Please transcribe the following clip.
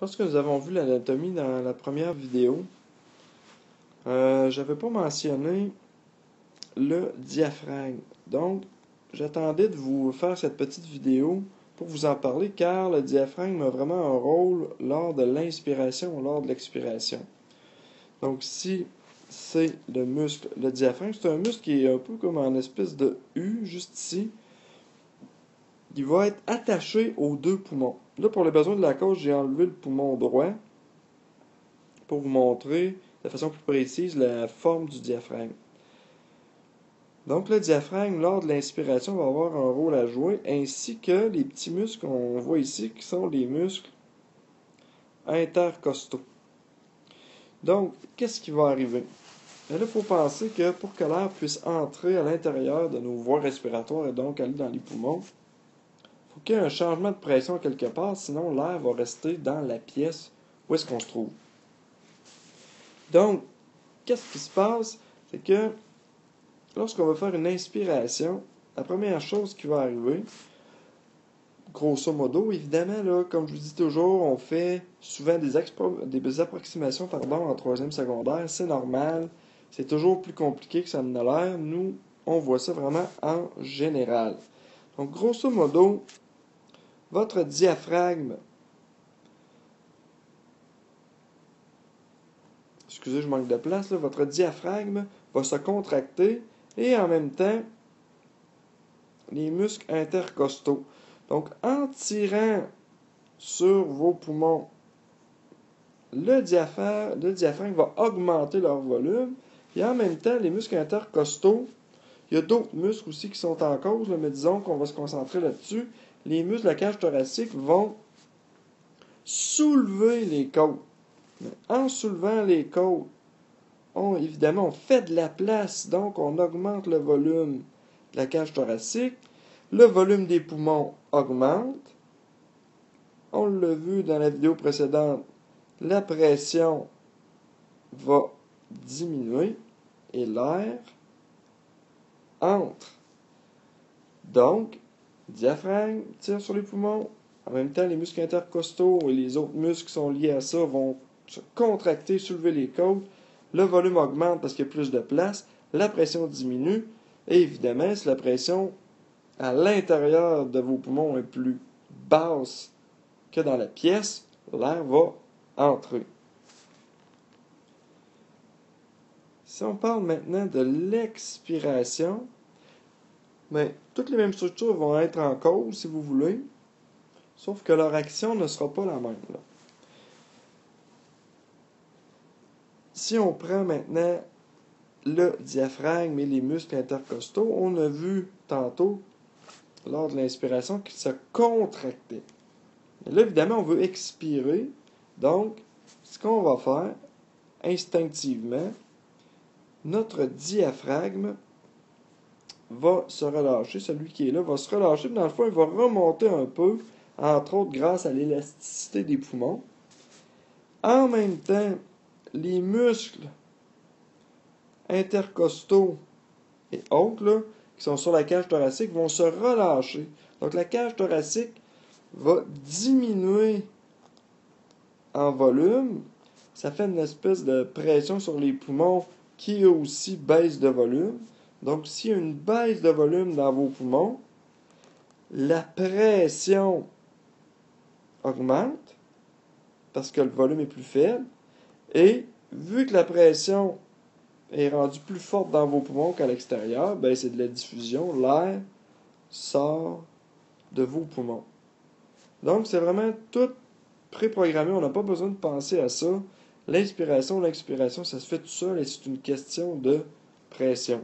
Lorsque nous avons vu l'anatomie dans la première vidéo, j'avais pas mentionné le diaphragme. Donc, j'attendais de vous faire cette petite vidéo pour vous en parler car le diaphragme a vraiment un rôle lors de l'inspiration ou lors de l'expiration. Donc, si c'est le diaphragme, c'est un muscle qui est un peu comme en espèce de U, juste ici. Il va être attaché aux deux poumons. Là, pour les besoins de la cause, j'ai enlevé le poumon droit pour vous montrer de façon plus précise la forme du diaphragme. Donc, le diaphragme, lors de l'inspiration, va avoir un rôle à jouer, ainsi que les petits muscles qu'on voit ici, qui sont les muscles intercostaux. Donc, qu'est-ce qui va arriver? Là, il faut penser que pour que l'air puisse entrer à l'intérieur de nos voies respiratoires et donc aller dans les poumons, il faut qu'il y ait un changement de pression quelque part, sinon l'air va rester dans la pièce où est-ce qu'on se trouve. Donc, qu'est-ce qui se passe? C'est que lorsqu'on va faire une inspiration, la première chose qui va arriver, grosso modo, évidemment, là, comme je vous dis toujours, on fait souvent des approximations en troisième secondaire. C'est normal. C'est toujours plus compliqué que ça ne l'a l'air. Nous, on voit ça vraiment en général. Donc, grosso modo, votre diaphragme, excusez, je manque de place, là, votre diaphragme va se contracter et en même temps, les muscles intercostaux. Donc, en tirant sur vos poumons, le diaphragme va augmenter leur volume. Et en même temps, les muscles intercostaux, il y a d'autres muscles aussi qui sont en cause, là, mais disons qu'on va se concentrer là-dessus. Les muscles de la cage thoracique vont soulever les côtes. En soulevant les côtes, évidemment, on fait de la place, donc on augmente le volume de la cage thoracique. Le volume des poumons augmente. On l'a vu dans la vidéo précédente, la pression va diminuer et l'air entre. Donc, diaphragme tire sur les poumons. En même temps, les muscles intercostaux et les autres muscles qui sont liés à ça vont se contracter, soulever les côtes. Le volume augmente parce qu'il y a plus de place. La pression diminue. Et évidemment, si la pression à l'intérieur de vos poumons est plus basse que dans la pièce, l'air va entrer. Si on parle maintenant de l'expiration, toutes les mêmes structures vont être en cause, si vous voulez, sauf que leur action ne sera pas la même. Là. Si on prend maintenant le diaphragme et les muscles intercostaux, on a vu tantôt, lors de l'inspiration, qu'ils se contractaient. Et là, évidemment, on veut expirer. Donc, ce qu'on va faire, instinctivement, notre diaphragme va se relâcher. Celui qui est là va se relâcher. Dans le fond, il va remonter un peu, entre autres grâce à l'élasticité des poumons. En même temps, les muscles intercostaux et autres, là, qui sont sur la cage thoracique, vont se relâcher. Donc, la cage thoracique va diminuer en volume. Ça fait une espèce de pression sur les poumons qui aussi baisse de volume. Donc, s'il y a une baisse de volume dans vos poumons, la pression augmente parce que le volume est plus faible. Et vu que la pression est rendue plus forte dans vos poumons qu'à l'extérieur, c'est de la diffusion. L'air sort de vos poumons. Donc, c'est vraiment tout préprogrammé. On n'a pas besoin de penser à ça. L'inspiration, l'expiration, ça se fait tout seul et c'est une question de pression.